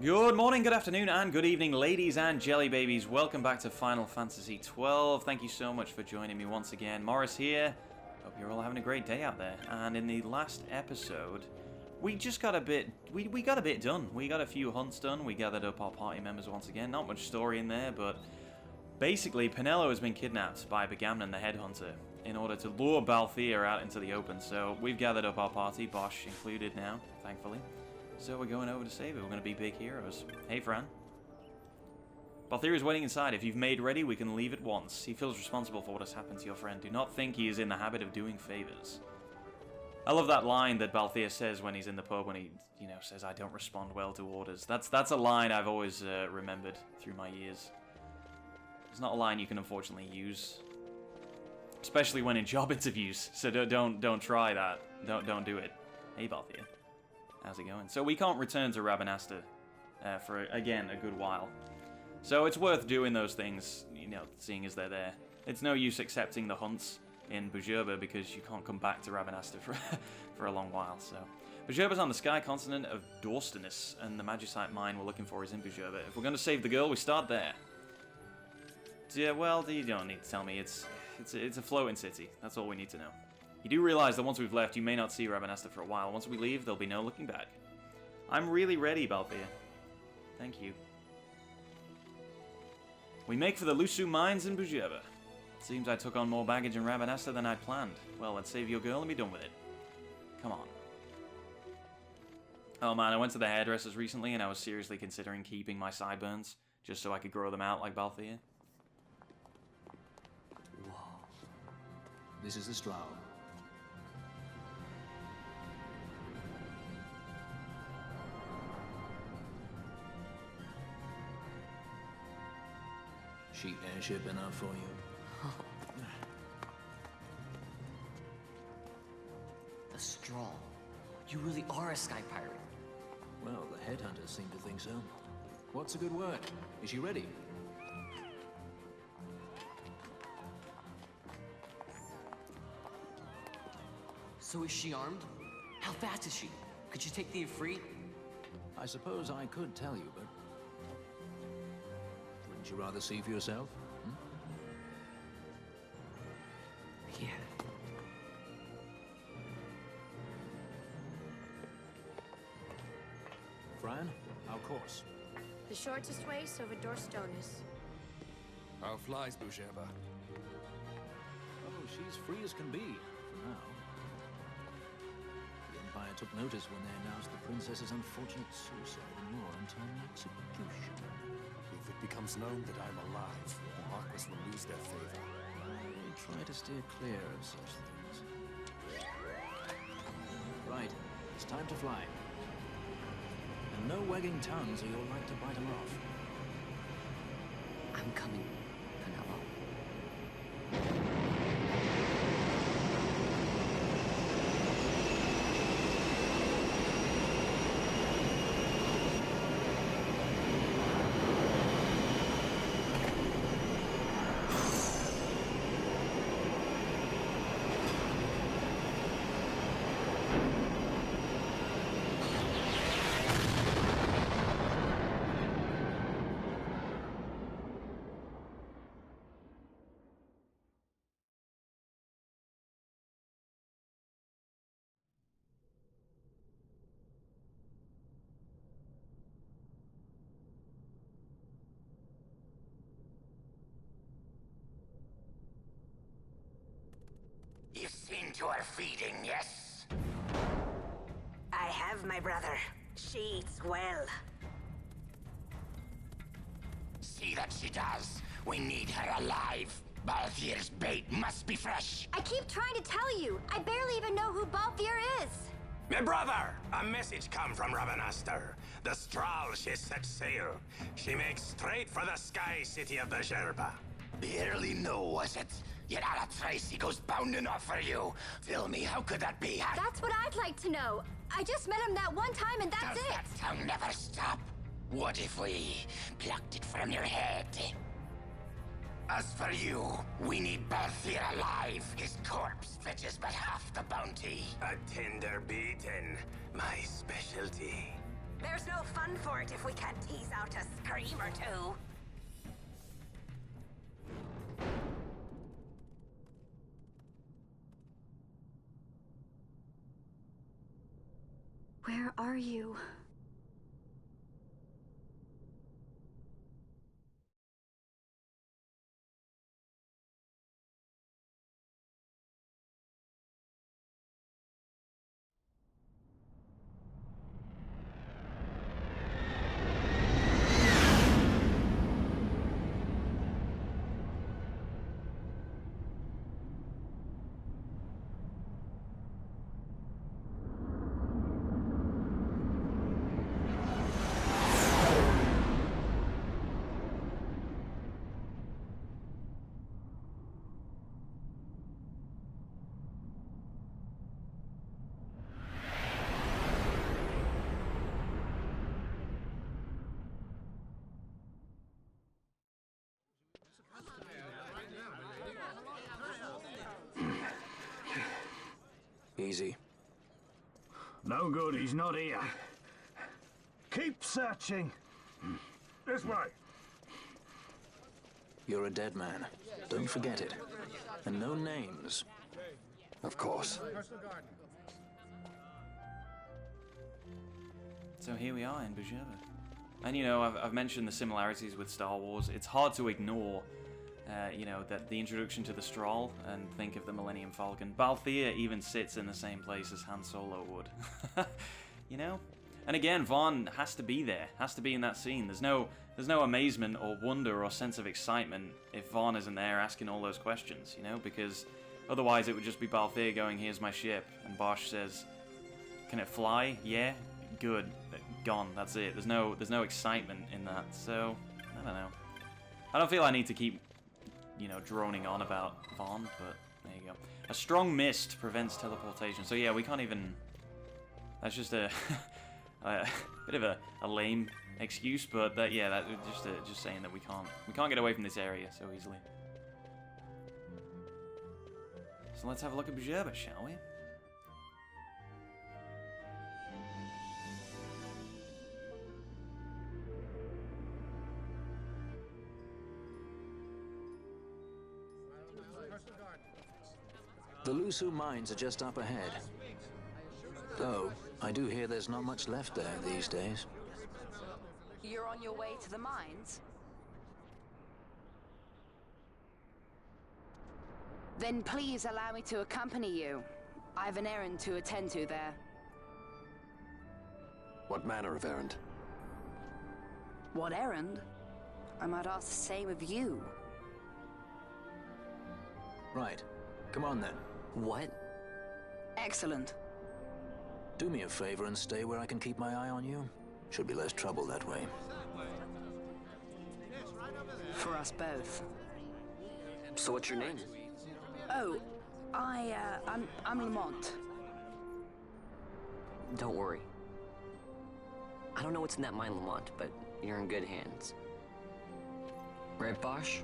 Good morning, good afternoon, and good evening, ladies and jelly babies. Welcome back to Final Fantasy XII. Thank you so much for joining me once again. Morris here. Hope you're all having a great day out there. And in the last episode, we just got a bit... We got a bit done. We got a few hunts done. We gathered up our party members once again. Not much story in there, but... Basically, Penelo has been kidnapped by Begamnon the Headhunter in order to lure Balthier out into the open. So we've gathered up our party, Bosch included now, thankfully. So we're going over to save it. We're going to be big heroes. Hey, Fran. Balthier is waiting inside. If you've made ready, we can leave at once. He feels responsible for what has happened to your friend. Do not think he is in the habit of doing favors. I love that line that Balthier says when he's in the pub when he, says, I don't respond well to orders. That's a line I've always remembered through my years. It's not a line you can unfortunately use, especially when in job interviews. So don't try that. Don't do it. Hey, Balthier. How's it going? So we can't return to Rabanasta for, again, a good while. So it's worth doing those things, seeing as they're there. It's no use accepting the hunts in Bhujerba because you can't come back to Rabanasta for a long while. So Bhujerba's on the sky continent of Dorstanus, and the Magicite mine we're looking for is in Bhujerba. If we're going to save the girl, we start there. Yeah, well, you don't need to tell me. It's a floating city. That's all we need to know. You do realize that once we've left, you may not see Rabanasta for a while. Once we leave, there'll be no looking back. I'm really ready, Balthier. Thank you. We make for the Lhusu mines in Bhujerba. Seems I took on more baggage in Rabanasta than I'd planned. Well, let's save your girl and be done with it. Come on. Oh man, I went to the hairdressers recently and I was seriously considering keeping my sideburns, just so I could grow them out like Balthier. Whoa. This is the Stroud. She airship enough for you? The Strahl. You really are a sky pirate. Well, the headhunters seem to think so. What's a good word? Is she ready? So is she armed? How fast is she? Could you take the Ifrit? I suppose I could tell you, but... Wouldn't you rather see for yourself? Yeah. Fran, our course. The shortest way is over Dorstanus. How flies Bhujerba? Oh, she's free as can be, for now. The Empire took notice when they announced the princess's unfortunate suicide and your untimely execution. If it becomes known that I'm alive, the Marquis will lose their favor. I try to steer clear of such things. Right, it's time to fly. And no wagging tongues or you'll like to bite them off. I'm coming, Penelo. You've seen to her feeding, yes? I have, my brother. She eats well. See that she does. We need her alive. Balthier's bait must be fresh. I keep trying to tell you. I barely even know who Balthier is. My brother, a message come from Rabanasta. The Strahl, she set sail. She makes straight for the sky city of Bhujerba. Barely know, was it? Yet Alatracy goes bounding off for you. Tell me, how could that be? That's what I'd like to know. I just met him that one time and that's Does that tongue never stop? What if we plucked it from your head? As for you, we need Balthier alive. His corpse fetches but half the bounty. A tender beaten, my specialty. There's no fun run for it if we can't tease out a scream or two. Where are you? Easy. No good, he's not here. Keep searching. This way. You're a dead man. Don't forget it. And no names. Of course. So here we are in Bhujerba. And you know, I've mentioned the similarities with Star Wars. It's hard to ignore, you know, that the introduction to the Stroll and think of the Millennium Falcon. Balthier even sits in the same place as Han Solo would. You know? And again, Vaughn has to be there, has to be in that scene. There's no amazement or wonder or sense of excitement if Vaughn isn't there asking all those questions, you know? Because otherwise it would just be Balthier going, here's my ship, and Bosch says, can it fly? Yeah? Good. Gone. That's it. There's no excitement in that. So, I don't know. I don't feel I need to keep, you know, droning on about Vaughn, but there you go. A strong mist prevents teleportation. So yeah, we can't even... That's just a... a bit of a lame excuse, but that, yeah, that just saying that we can't get away from this area so easily. So let's have a look at Bhujerba, shall we? The Lhusu mines are just up ahead. Though, I do hear there's not much left there these days. You're on your way to the mines? Then please allow me to accompany you. I have an errand to attend to there. What manner of errand? What errand? I might ask the same of you. Right. Come on then. What? Excellent. Do me a favor and stay where I can keep my eye on you. Should be less trouble that way. For us both. So what's your name? Oh, I'm Lamont. Don't worry. I don't know what's in that mine, Lamont, but you're in good hands. Right, Bosch?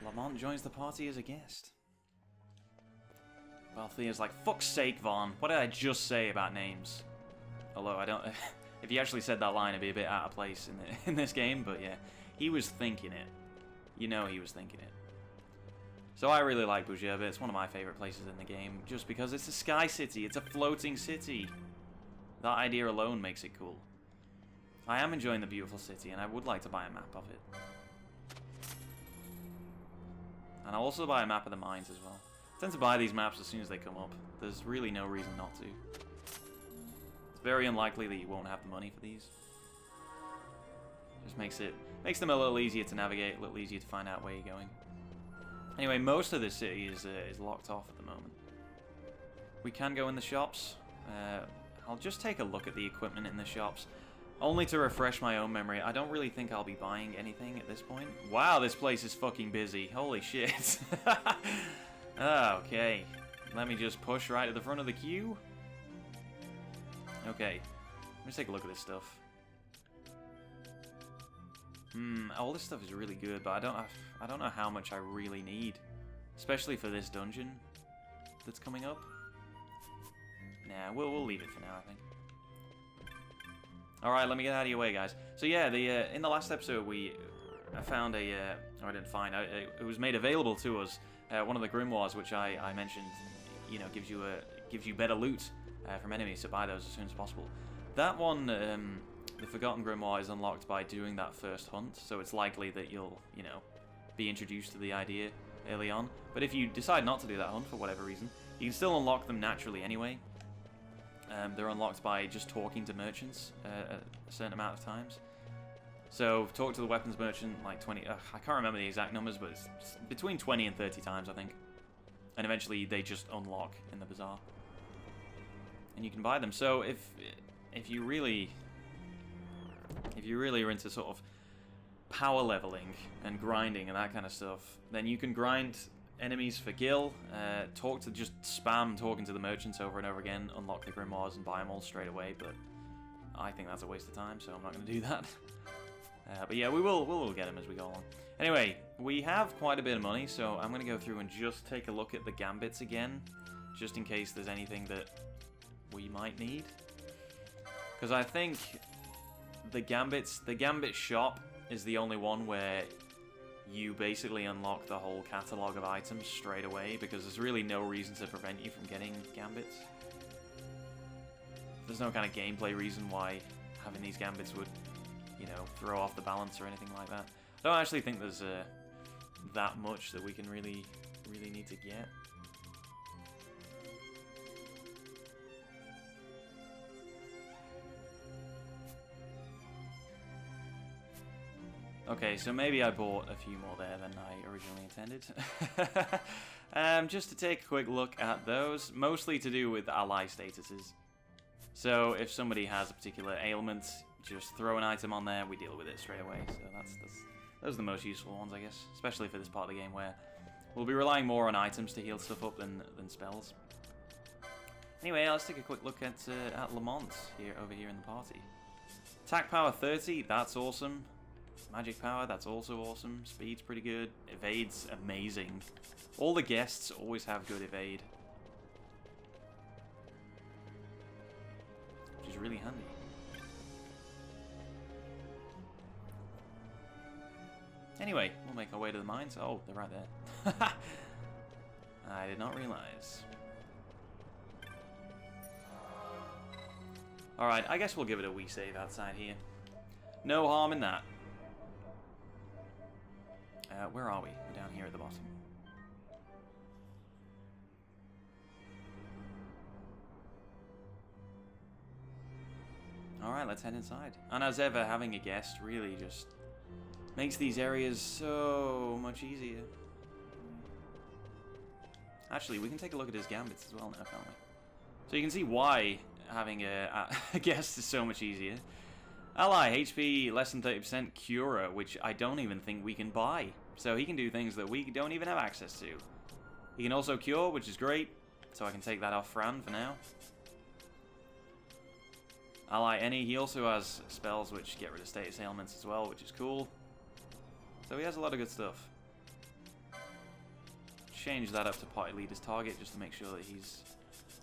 Lamont joins the party as a guest. Balthier's like, fuck's sake, Vaughn, what did I just say about names? Although I don't... if he actually said that line, it'd be a bit out of place in this game, but yeah. He was thinking it. You know he was thinking it. So I really like Bhujerba. It's one of my favorite places in the game, just because it's a sky city. It's a floating city. That idea alone makes it cool. I am enjoying the beautiful city, and I would like to buy a map of it. And I'll also buy a map of the mines as well. I tend to buy these maps as soon as they come up. There's really no reason not to. It's very unlikely that you won't have the money for these. Just makes them a little easier to navigate, a little easier to find out where you're going. Anyway, most of this city is locked off at the moment. We can go in the shops. I'll just take a look at the equipment in the shops. Only to refresh my own memory. I don't really think I'll be buying anything at this point. Wow, this place is fucking busy. Holy shit. Okay. Let me just push right to the front of the queue. Okay. Let's take a look at this stuff. All this stuff is really good, but I don't know how much I really need, especially for this dungeon that's coming up. Nah, we'll leave it for now, I think. All right, let me get out of your way, guys. So yeah, in the last episode I found a or I didn't find it was made available to us one of the grimoires, which I mentioned, you know, gives you better loot from enemies, so buy those as soon as possible. That one, the Forgotten Grimoire, is unlocked by doing that first hunt, so it's likely that you'll, you know, be introduced to the idea early on. But if you decide not to do that hunt for whatever reason, you can still unlock them naturally anyway. They're unlocked by just talking to merchants a certain amount of times. So talk to the weapons merchant like 20, I can't remember the exact numbers, but it's between 20 and 30 times, I think. And eventually they just unlock in the bazaar. And you can buy them. So if you really are into sort of power leveling and grinding and that kind of stuff, then you can grind enemies for gil, just spam talking to the merchants over and over again, unlock the grimoires and buy them all straight away, but I think that's a waste of time, so I'm not going to do that. But yeah, we'll get them as we go along. Anyway, we have quite a bit of money, so I'm going to go through and just take a look at the gambits again, just in case there's anything that we might need. Because I think the gambit shop is the only one where you basically unlock the whole catalogue of items straight away, because there's really no reason to prevent you from getting gambits. There's no kind of gameplay reason why having these gambits would, you know, throw off the balance or anything like that. I don't actually think there's that much that we can really need to get. Okay, so maybe I bought a few more there than I originally intended. Just to take a quick look at those, mostly to do with ally statuses. So if somebody has a particular ailment, just throw an item on there, we deal with it straight away. So those are the most useful ones, I guess, especially for this part of the game where we'll be relying more on items to heal stuff up than spells. Anyway, let's take a quick look at Lamont over here in the party. Attack power 30, that's awesome. Magic power, that's also awesome. Speed's pretty good. Evade's amazing. All the guests always have good evade, which is really handy. Anyway, we'll make our way to the mines. Oh, they're right there. I did not realize. Alright, I guess we'll give it a wee save outside here. No harm in that. Where are we? We're down here at the bottom. Alright, let's head inside. And as ever, having a guest really just makes these areas so much easier. Actually, we can take a look at his gambits as well now, can't we? So you can see why having a guest is so much easier. Ally, HP less than 30% Cura, which I don't even think we can buy. So he can do things that we don't even have access to. He can also cure, which is great. So I can take that off Fran for now. Ally any, he also has spells which get rid of status ailments as well, which is cool. So he has a lot of good stuff. Change that up to party leader's target just to make sure that he's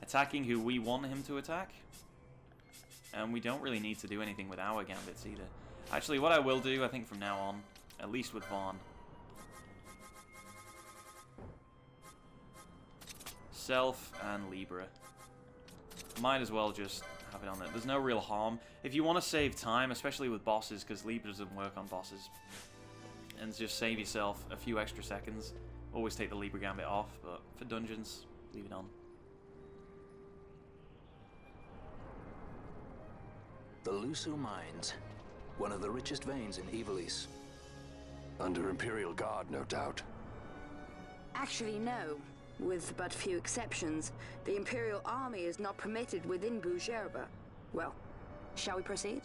attacking who we want him to attack. And we don't really need to do anything with our gambits either. Actually, what I will do, I think from now on, at least with Vaughn, Self and Libra. Might as well just have it on there. There's no real harm. If you want to save time, especially with bosses, because Libra doesn't work on bosses, and just save yourself a few extra seconds, always take the Libra Gambit off, but for dungeons, leave it on. The Lhusu Mines, one of the richest veins in Ivalice. Under Imperial Guard, no doubt. Actually, no. With but few exceptions, the Imperial Army is not permitted within Bhujerba. Well, shall we proceed?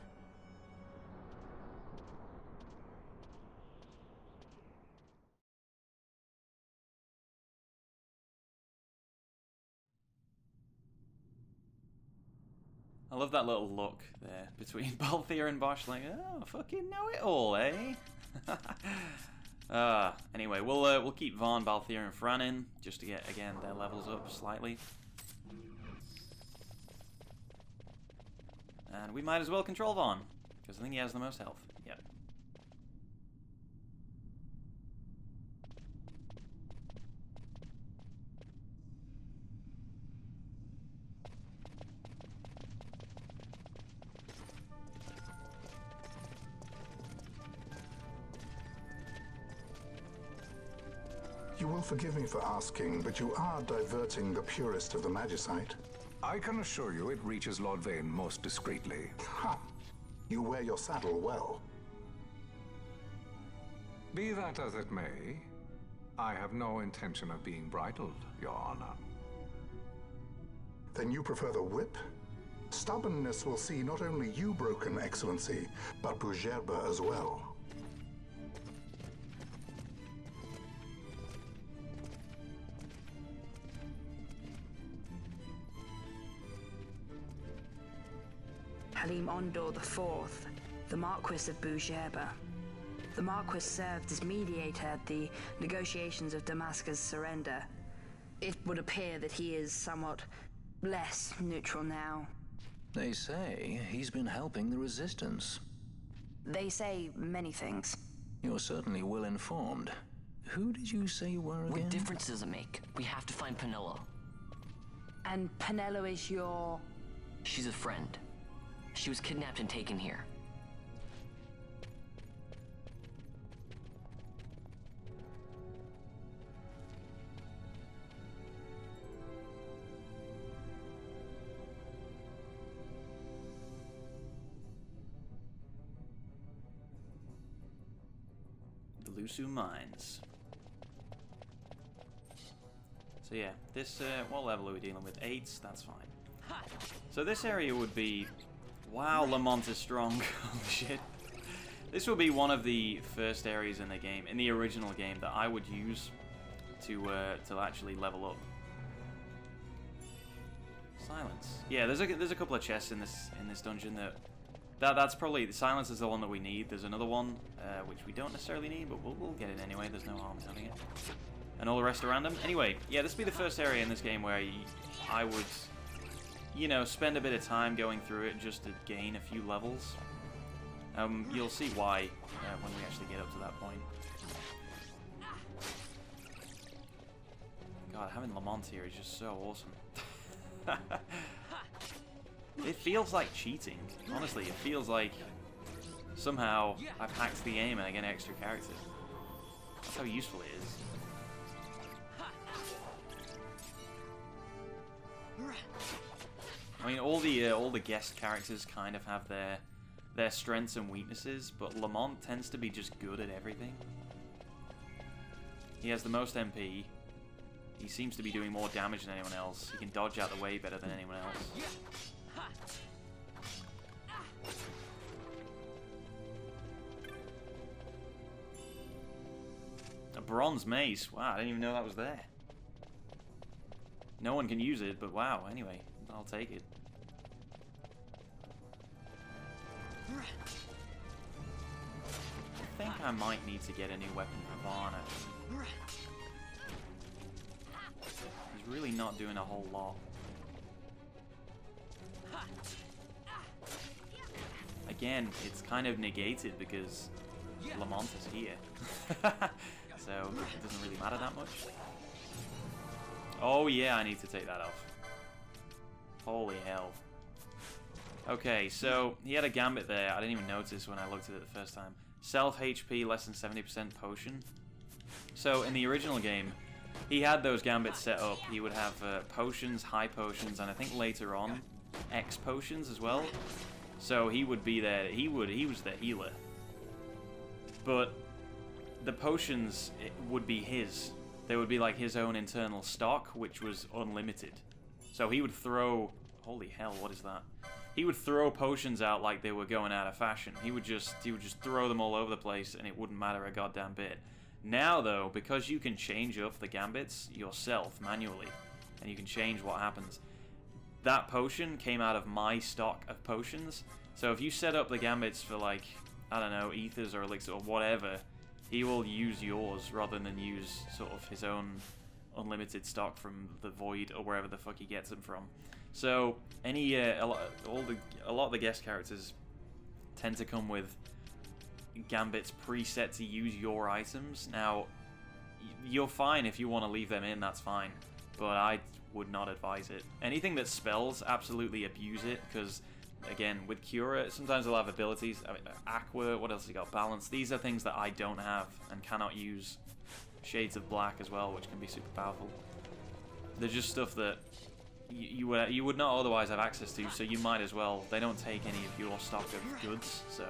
I love that little look there between Balthier and Bosch, like, oh, fucking know it all, eh? Anyway, we'll keep Vaughn, Balthier, and Fran in just to get again their levels up slightly. And we might as well control Vaughn because I think he has the most health. Yep. You will forgive me for asking, but you are diverting the purest of the Magicite. I can assure you it reaches Lord Vane most discreetly. Ha! You wear your saddle well. Be that as it may, I have no intention of being bridled, Your Honor. Then you prefer the whip? Stubbornness will see not only you broken, Excellency, but Bhujerba as well. Halim Ondor IV, the Marquis of Bhujerba. The Marquis served as mediator at the negotiations of Damascus' surrender. It would appear that he is somewhat less neutral now. They say he's been helping the resistance. They say many things. You're certainly well informed. Who did you say you were again? What difference does it make? We have to find Penelo. And Penelo is your... She's a friend. She was kidnapped and taken here. The Lhusu Mines. So yeah, this, what level are we dealing with? 8s? That's fine. So this area would be... Wow, Lamont is strong. Holy shit. This would be one of the first areas in the game, in the original game, that I would use to actually level up. Silence. Yeah, there's a couple of chests in this dungeon that's probably... The silence is the one that we need. There's another one which we don't necessarily need, but we'll get it anyway. There's no harm in having it. And all the rest are random. Anyway, yeah, this would be the first area in this game where I would, you know, spend a bit of time going through it just to gain a few levels. You'll see why when we actually get up to that point. God, having Lamont here is just so awesome. It feels like cheating. Honestly, it feels like somehow I've hacked the game and I get extra characters. That's how useful it is. I mean, all the guest characters kind of have their strengths and weaknesses, but Lamont tends to be just good at everything. He has the most MP. He seems to be doing more damage than anyone else. He can dodge out the way better than anyone else. A bronze mace. Wow, I didn't even know that was there. No one can use it, but wow, anyway, I'll take it. I think I might need to get a new weapon for Vaughn, actually. He's really not doing a whole lot. Again, it's kind of negated because Lamont is here. So it doesn't really matter that much. Oh yeah, I need to take that off. Holy hell. Okay, so he had a gambit there. I didn't even notice when I looked at it the first time. Self HP, less than 70% potion. So in the original game, he had those gambits set up. He would have potions, high potions, and I think later on, X potions as well. So he would be there. He was the healer. But the potions would be his. They would be like his own internal stock, which was unlimited. So he would throw... Holy hell, what is that? He would throw potions out like they were going out of fashion. He would just throw them all over the place, and it wouldn't matter a goddamn bit. Now, though, because you can change up the gambits yourself manually, and you can change what happens, that potion came out of my stock of potions. So if you set up the gambits for, like, I don't know, ethers or elixir or whatever, he will use yours rather than use sort of his own unlimited stock from the void or wherever the fuck he gets them from. So a lot of the guest characters tend to come with gambits preset to use your items. Now, you're fine if you want to leave them in, that's fine, but I would not advise it. Anything that spells, absolutely abuse it, because again, with Cura, sometimes they'll have abilities. I mean, Aqua, what else has he got? Balance. These are things that I don't have and cannot use. Shades of Black as well, which can be super powerful. They're just stuff that you would not otherwise have access to, so you might as well. They don't take any of your stock of goods, so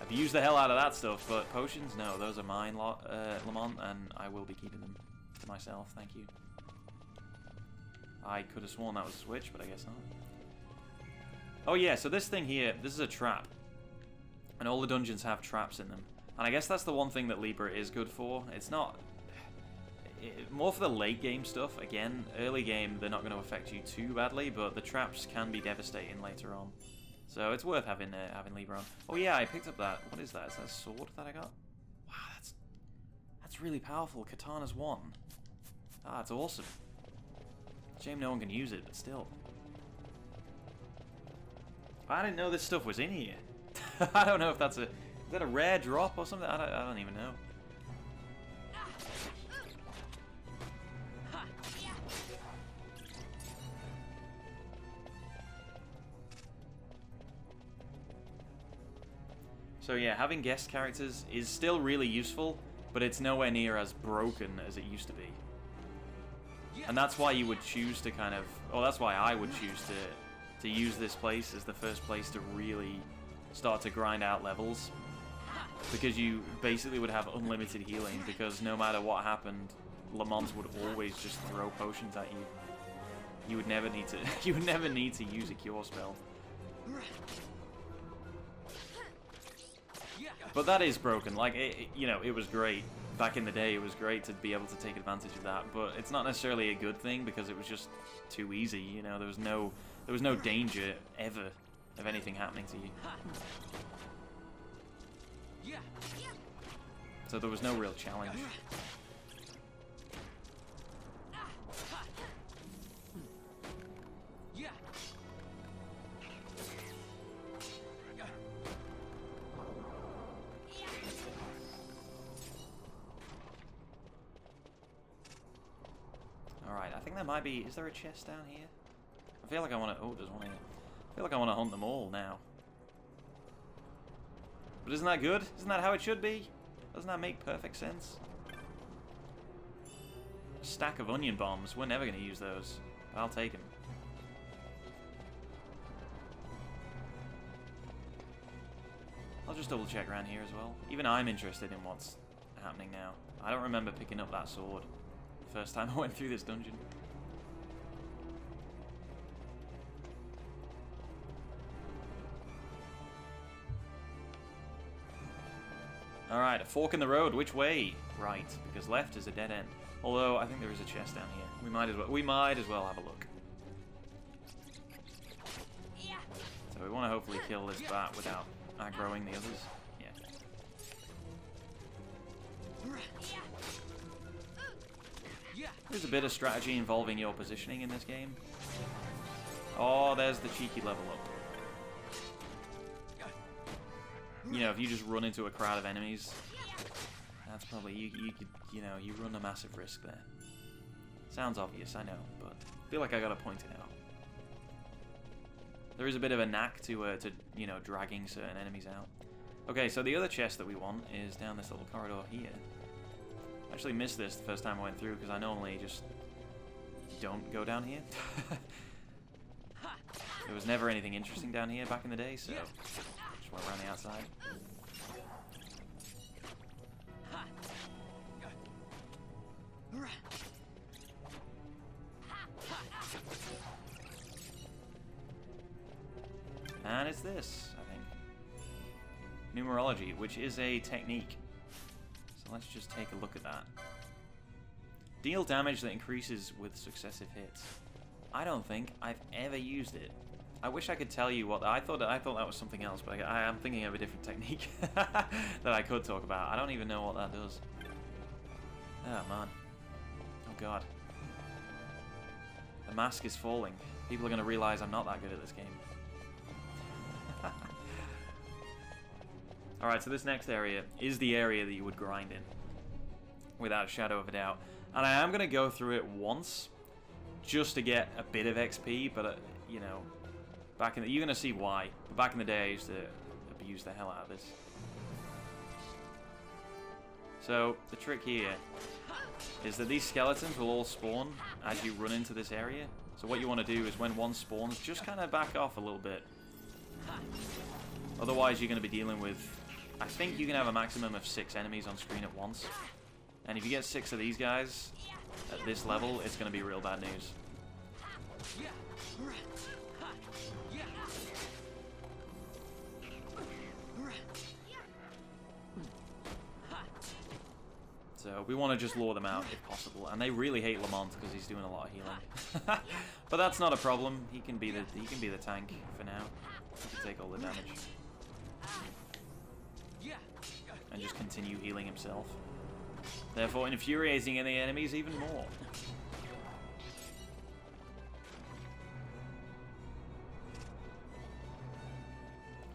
abuse the hell out of that stuff. But potions, no, those are mine, Lamont, and I will be keeping them to myself. Thank you. I could have sworn that was a switch, but I guess not. Oh yeah, so this thing here, this is a trap. And all the dungeons have traps in them. And I guess that's the one thing that Libra is good for. It's not... more for the late game stuff. Again, early game, they're not going to affect you too badly, but the traps can be devastating later on. So it's worth having Libra on. Oh yeah, I picked up that... What is that? Is that a sword that I got? Wow, that's really powerful. Katana's 1. Ah, that's awesome. Shame no one can use it, but still. I didn't know this stuff was in here. I don't know if that's a... Is that a rare drop or something? I don't even know. So yeah, having guest characters is still really useful, but it's nowhere near as broken as it used to be. And that's why you would choose to kind of... Well, that's why I would choose to use this place as the first place to really start to grind out levels. Because you basically would have unlimited healing, because no matter what happened, Lamont would always just throw potions at you. You would never need to you would never need to use a cure spell. But that is broken. Like you know, it was great back in the day. It was great to be able to take advantage of that, but it's not necessarily a good thing because it was just too easy, you know. There was no danger ever of anything happening to you. So there was no real challenge. Alright, I think there might be... Is there a chest down here? I feel like I want to... Oh, there's one here. I feel like I want to hunt them all now. But isn't that good? Isn't that how it should be? Doesn't that make perfect sense? A stack of onion bombs. We're never going to use those. But I'll take them. I'll just double check around here as well. Even I'm interested in what's happening now. I don't remember picking up that sword the first time I went through this dungeon. Alright, a fork in the road. Which way? Right, because left is a dead end. Although I think there is a chest down here. We might as well have a look. So we want to hopefully kill this bat without aggroing the others. Yeah. There's a bit of strategy involving your positioning in this game. Oh, there's the cheeky level up. You know, if you just run into a crowd of enemies, that's probably, you could, you know, you run a massive risk there. Sounds obvious, I know, but I feel like I gotta point it out. There is a bit of a knack to you know, dragging certain enemies out. Okay, so the other chest that we want is down this little corridor here. I actually missed this the first time I went through because I normally just don't go down here. There was never anything interesting down here back in the day, so just went around the outside. And it's this, I think. Numerology, which is a technique. So let's just take a look at that. Deal damage that increases with successive hits. I don't think I've ever used it. I wish I could tell you what... I thought that was something else, but I am thinking of a different technique that I could talk about. I don't even know what that does. Oh, man. Oh, God. The mask is falling. People are going to realize I'm not that good at this game. Alright, so this next area is the area that you would grind in. Without a shadow of a doubt. And I am going to go through it once. Just to get a bit of XP, but, you know... Back in the, you're going to see why. But back in the day, I used to abuse the hell out of this. So, the trick here is that these skeletons will all spawn as you run into this area. So what you want to do is when one spawns, just kind of back off a little bit. Otherwise, you're going to be dealing with... I think you can have a maximum of 6 enemies on screen at once. And if you get 6 of these guys at this level, it's going to be real bad news. So we want to just lure them out if possible, and they really hate Lamont because he's doing a lot of healing. But that's not a problem. He can be the tank for now. He can take all the damage and just continue healing himself. Therefore, infuriating any enemies even more.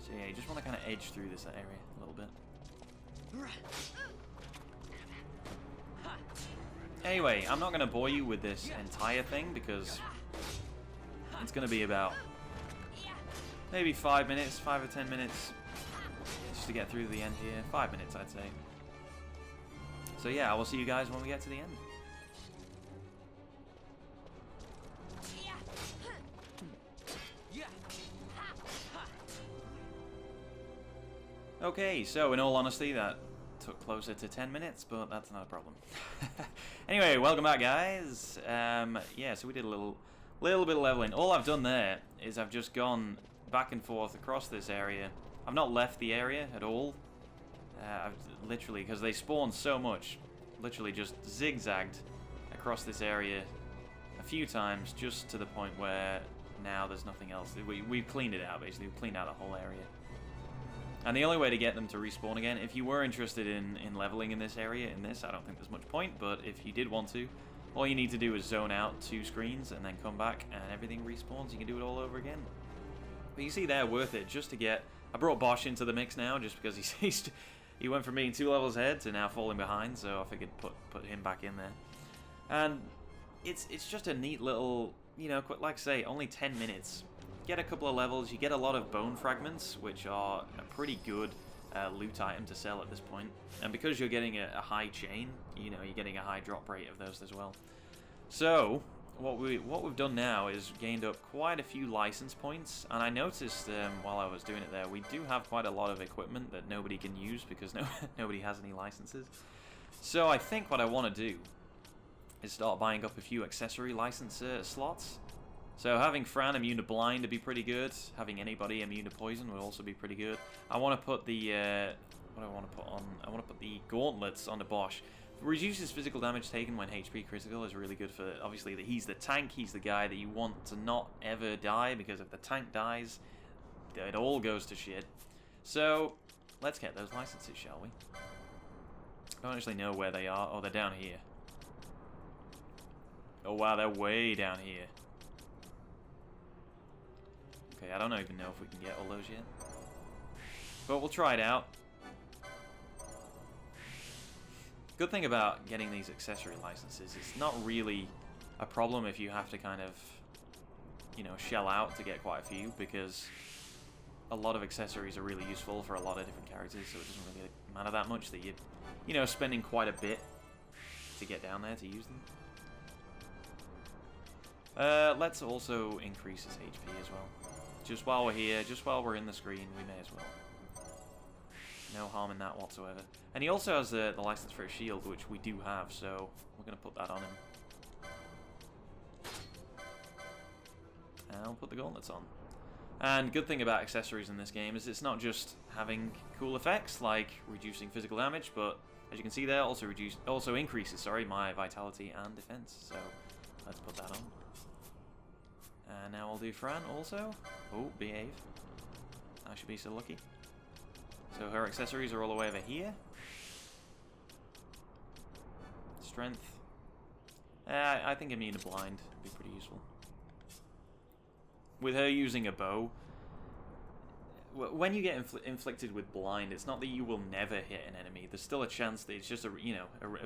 So yeah, you just want to kind of edge through this area a little bit. Anyway, I'm not going to bore you with this entire thing because it's going to be about maybe 5 minutes, 5 or 10 minutes just to get through the end here. 5 minutes, I'd say. So yeah, I will see you guys when we get to the end. Okay, so in all honesty, that took closer to 10 minutes, but that's not a problem. Anyway, welcome back, guys. Yeah, so we did a little bit of leveling. All I've done there is I've just gone back and forth across this area. I've not left the area at all. I've literally, because they spawn so much, literally just zigzagged across this area a few times, just to the point where now there's nothing else. We've cleaned it out, basically. We've cleaned out the whole area. And the only way to get them to respawn again, if you were interested in leveling in this area, I don't think there's much point, but if you did want to, all you need to do is zone out 2 screens and then come back and everything respawns. You can do it all over again. But you see they're worth it just to get... I brought Bosch into the mix now just because he went from being 2 levels ahead to now falling behind, so I figured put him back in there. And it's just a neat little, you know, like I say, only 10 minutes. Get a couple of levels, you get a lot of bone fragments, which are a pretty good loot item to sell at this point. And because you're getting a high chain, you know, you're getting a high drop rate of those as well. So, what we've done now is gained up quite a few license points, and I noticed while I was doing it there, we do have quite a lot of equipment that nobody can use because nobody has any licenses. So I think what I want to do is start buying up a few accessory license slots. So having Fran immune to blind would be pretty good. Having anybody immune to poison would also be pretty good. I want to put the what do I want to put on? I want to put the gauntlets on the Bosch. Reduces physical damage taken when HP critical is really good for, obviously, he's the tank, he's the guy that you want to not ever die, because if the tank dies, it all goes to shit. So, let's get those licenses, shall we? I don't actually know where they are. Oh, they're down here. Oh wow, they're way down here. Okay, I don't even know if we can get all those yet. But we'll try it out. Good thing about getting these accessory licenses, it's not really a problem if you have to kind of, you know, shell out to get quite a few, because a lot of accessories are really useful for a lot of different characters, so it doesn't really matter that much that you know, spending quite a bit to get down there to use them. Let's also increase his HP as well. Just while we're here, just while we're in the screen, we may as well. No harm in that whatsoever. And he also has the license for a shield, which we do have, so we're going to put that on him. And I'll put the gauntlets on. And good thing about accessories in this game is it's not just having cool effects like reducing physical damage, but as you can see there, also increases my vitality and defense. So let's put that on. And now I'll do Fran also. Oh, behave. I should be so lucky. So her accessories are all the way over here. Strength. I think immune to blind would be pretty useful. With her using a bow, when you get inflicted with blind, it's not that you will never hit an enemy. There's still a chance that it's just a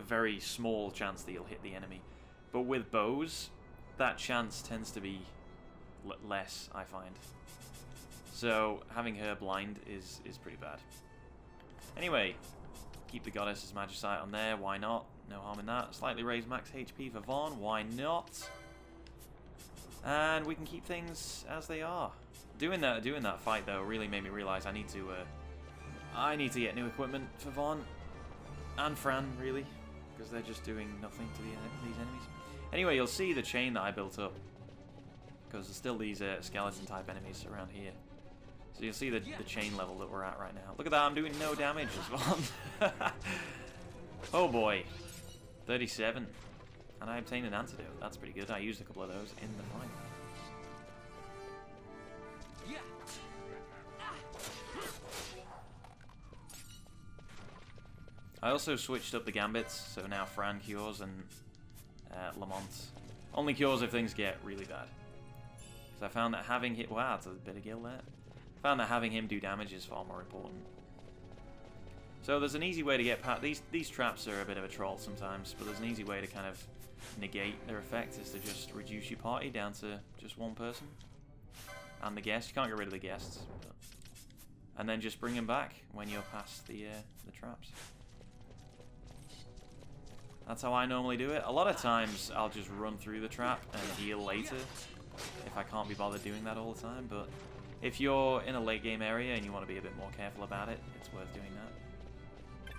very small chance that you'll hit the enemy. But with bows, that chance tends to be less, I find. So having her blind is pretty bad. Anyway, keep the Goddess's Magicite on there. Why not? No harm in that. Slightly raise max HP for Vaughn. Why not? And we can keep things as they are. Doing that fight though really made me realize I need to get new equipment for Vaughn and Fran, really, because they're just doing nothing to these enemies. Anyway, you'll see the chain that I built up, because there's still these skeleton type enemies around here. So you'll see the chain level that we're at right now. Look at that, I'm doing no damage as well. Oh boy, 37, and I obtained an antidote. That's pretty good. I used a couple of those in the fight. I also switched up the gambits, so now Fran cures and Lamont only cures if things get really bad. Because I found that having him... Wow, that's a bit of gil there. Found that having him do damage is far more important. So there's an easy way to get past... These traps are a bit of a troll sometimes, but there's an easy way to kind of negate their effect, is to just reduce your party down to just one person. And the guest. You can't get rid of the guests. But... And then just bring them back when you're past the traps. That's how I normally do it. A lot of times I'll just run through the trap and heal later if I can't be bothered doing that all the time, but if you're in a late game area and you want to be a bit more careful about it, it's worth doing that.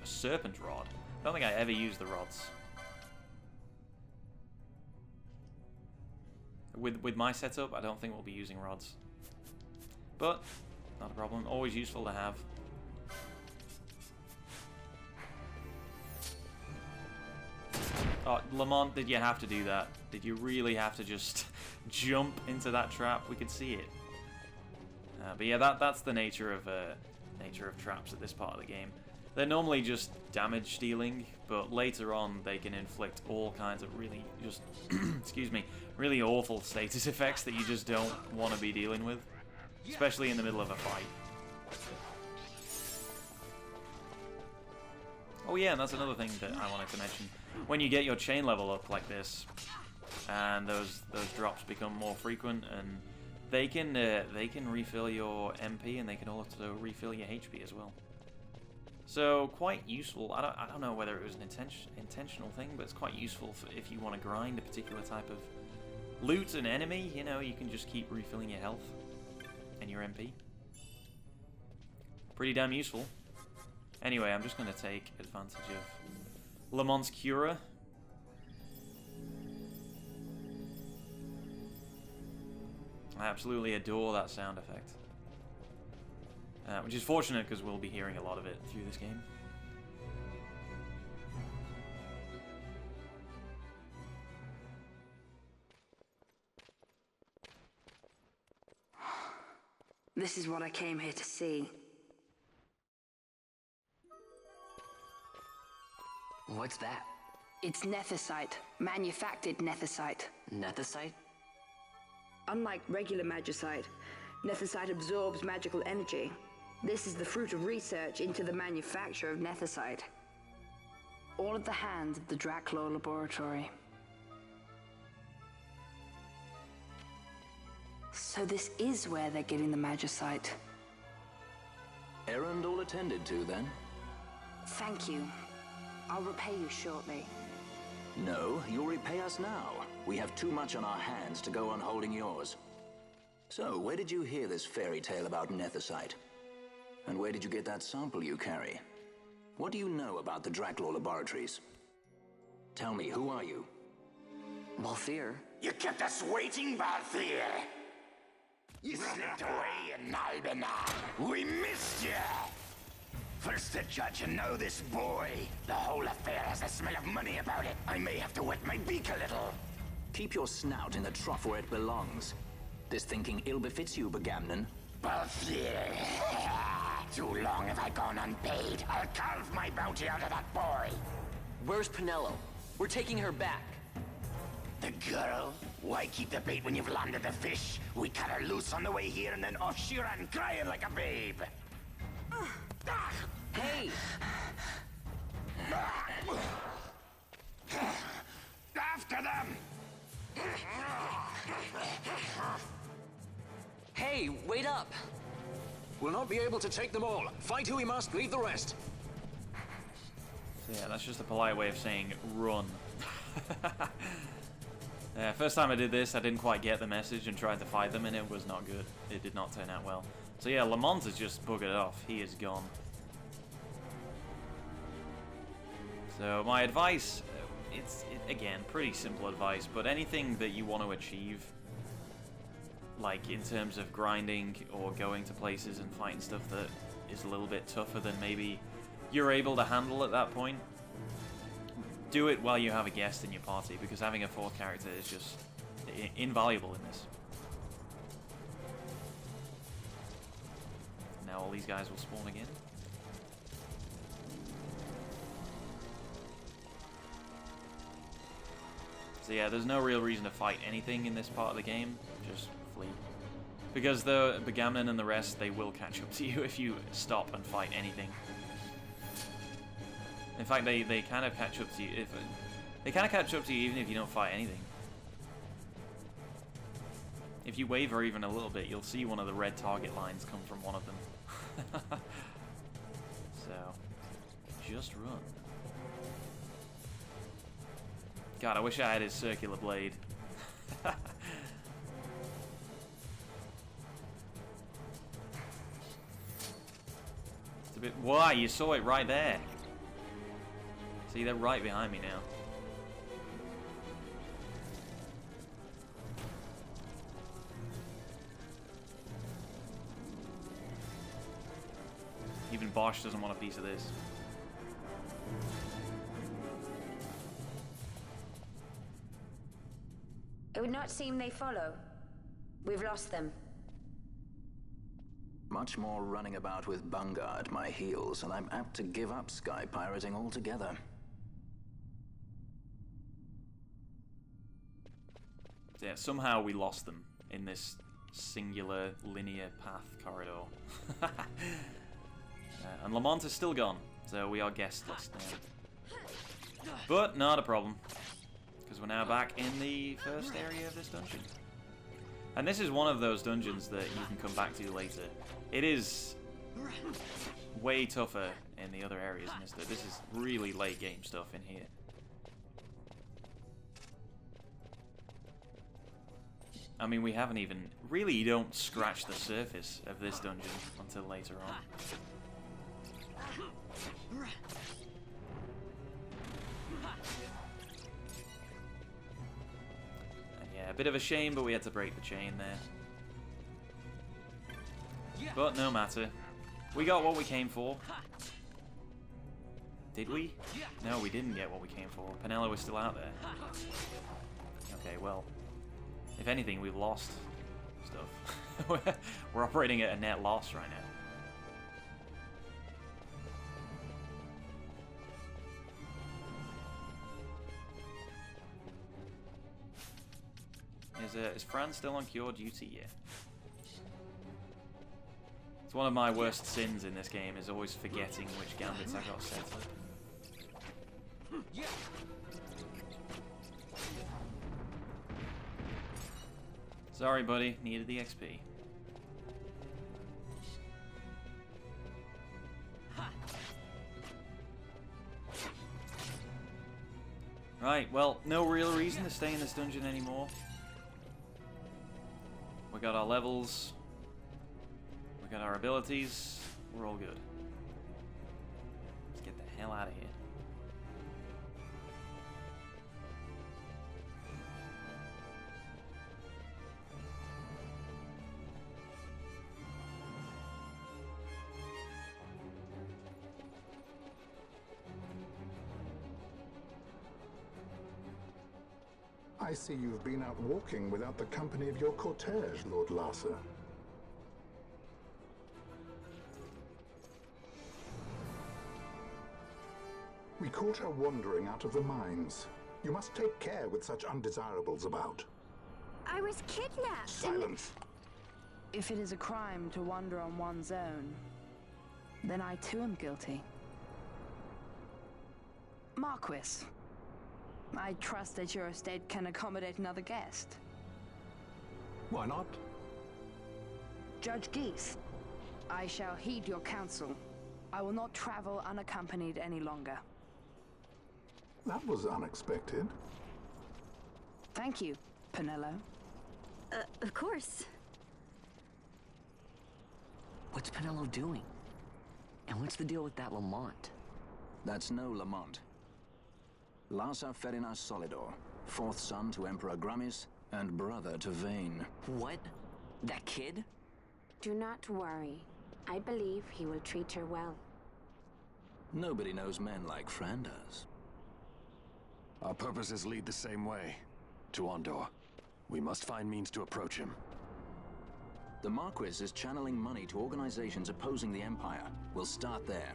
A serpent rod. I don't think I ever used the rods. With my setup, I don't think we'll be using rods. But, not a problem. Always useful to have. Oh, Lamont, did you have to do that? Did you really have to just jump into that trap? We could see it. But yeah, that's the nature of traps at this part of the game. They're normally just damage dealing, but later on they can inflict all kinds of really just excuse me, really awful status effects that you just don't want to be dealing with, especially in the middle of a fight. Oh yeah, and that's another thing that I wanted to mention. When you get your chain level up like this, and those drops become more frequent, and they can refill your MP, and they can also refill your HP as well. So quite useful. I don't know whether it was an intentional thing, but it's quite useful if you want to grind a particular type of loot an enemy. You know, you can just keep refilling your health and your MP. Pretty damn useful. Anyway, I'm just going to take advantage of Lamont's Cura. I absolutely adore that sound effect. Which is fortunate because we'll be hearing a lot of it through this game. This is what I came here to see. What's that? It's nethicite. Manufactured nethicite. Nethicite? Unlike regular magicite, nethicite absorbs magical energy. This is the fruit of research into the manufacture of nethicite. All at the hands of the Draclaw Laboratory. So this is where they're getting the magicite. Errand all attended to, then? Thank you. I'll repay you shortly. No, you'll repay us now. We have too much on our hands to go on holding yours. So, where did you hear this fairy tale about nethicite? And where did you get that sample you carry? What do you know about the Draclaw Laboratories? Tell me, who are you? Balthier. You kept us waiting, Balthier! You slipped away in Albanar. We missed you! First the judge and now this boy. The whole affair has a smell of money about it. I may have to wet my beak a little. Keep your snout in the trough where it belongs. This thinking ill befits you, Begamnon. Balthier. Too long have I gone unpaid. I'll carve my bounty out of that boy. Where's Penelo? We're taking her back. The girl? Why keep the bait when you've landed the fish? We cut her loose on the way here and then off she ran crying like a babe. Hey! After them! Hey, wait up! We'll not be able to take them all. Fight who we must, leave the rest. So yeah, that's just a polite way of saying run. First time I did this, I didn't quite get the message and tried to fight them, and it was not good. It did not turn out well. So yeah, Lamont has just buggered off. He is gone. So my advice, again, pretty simple advice, but anything that you want to achieve, like in terms of grinding or going to places and fighting stuff that is a little bit tougher than maybe you're able to handle at that point, do it while you have a guest in your party, because having a fourth character is just invaluable in this. Now all these guys will spawn again. So yeah, there's no real reason to fight anything in this part of the game, just flee. Because the Begamnon and the rest, they will catch up to you if you stop and fight anything. In fact, they kind of catch up to you they kind of catch up to you even if you don't fight anything. If you waver even a little bit, you'll see one of the red target lines come from one of them. So, just run. God, I wish I had his circular blade. It's a bit... Why? You saw it right there. See, they're right behind me now. Even Bosch doesn't want a piece of this. It would not seem they follow. We've lost them. Much more running about with Bunga at my heels, and I'm apt to give up sky pirating altogether. Yeah, somehow we lost them in this singular linear path corridor. And Lamont is still gone, so we are guestless now. But not a problem, because we're now back in the first area of this dungeon. And this is one of those dungeons that you can come back to later. It is way tougher in the other areas in this. This is really late game stuff in here. I mean, we haven't even... Really, you don't scratch the surface of this dungeon until later on. And yeah, a bit of a shame, but we had to break the chain there. But no matter. We got what we came for. Did we? No, we didn't get what we came for. Penelo was still out there. Okay, well... If anything, we've lost stuff. We're operating at a net loss right now. Is Fran still on cure duty? Yeah. It's one of my worst sins in this game, is always forgetting which gambits I got set up. Sorry, buddy. Needed the XP. Right, well, no real reason to stay in this dungeon anymore. We got our levels. We got our abilities. We're all good. Let's get the hell out of here. I see you've been out walking without the company of your cortege, Lord Larsa. We caught her wandering out of the mines. You must take care with such undesirables about. I was kidnapped. Silence! If it is a crime to wander on one's own, then I too am guilty. Marquis, I trust that your estate can accommodate another guest. Why not? Judge Geese, I shall heed your counsel. I will not travel unaccompanied any longer. That was unexpected. Thank you, Penello. Of course. What's Penello doing? And what's the deal with that Lamont? That's no Lamont. Larsa Ferinas Solidor, fourth son to Emperor Gramis and brother to Vane. What? That kid? Do not worry. I believe he will treat her well. Nobody knows men like Fran does. Our purposes lead the same way. To Ondor. We must find means to approach him. The Marquis is channeling money to organizations opposing the Empire. We'll start there.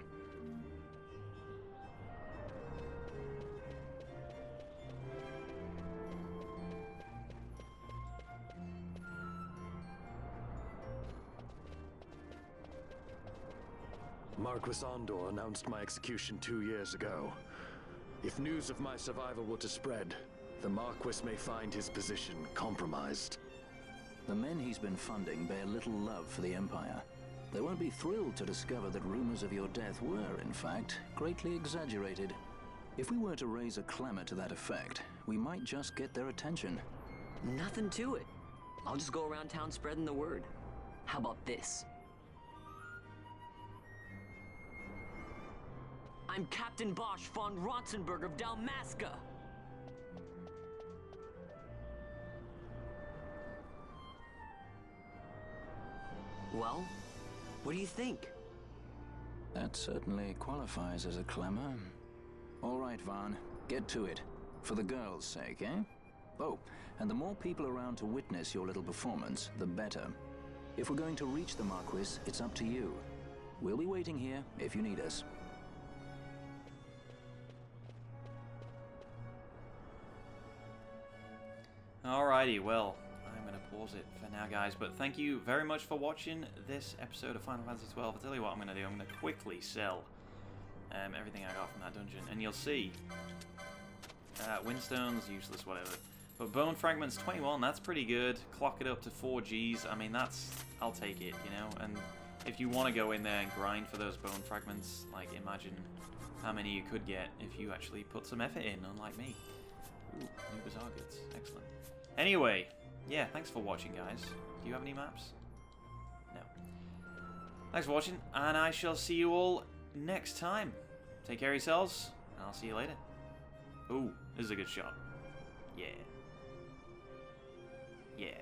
Marquis Ondor announced my execution 2 years ago. If news of my survival were to spread, the Marquis may find his position compromised. The men he's been funding bear little love for the Empire. They won't be thrilled to discover that rumors of your death were, in fact, greatly exaggerated. If we were to raise a clamor to that effect, we might just get their attention. Nothing to it. I'll just go around town spreading the word. How about this? I'm Captain Bosch von Ronsenberg of Dalmasca. Well, what do you think? That certainly qualifies as a clamor. All right, Vaughn, get to it. For the girls' sake, eh? Oh, and the more people around to witness your little performance, the better. If we're going to reach the Marquis, it's up to you. We'll be waiting here if you need us. Alrighty, well, I'm going to pause it for now, guys, but thank you very much for watching this episode of Final Fantasy XII. I'll tell you what I'm going to do. I'm going to quickly sell everything I got from that dungeon, and you'll see. Windstones, useless, whatever. But bone fragments, 21, that's pretty good. Clock it up to 4 Gs. I mean, I'll take it, you know? And if you want to go in there and grind for those bone fragments, like, imagine how many you could get if you actually put some effort in, unlike me. Ooh, new bizarre goods. Excellent. Anyway, yeah, thanks for watching, guys. Do you have any maps? No. Thanks for watching, and I shall see you all next time. Take care of yourselves, and I'll see you later. Ooh, this is a good shot. Yeah. Yeah.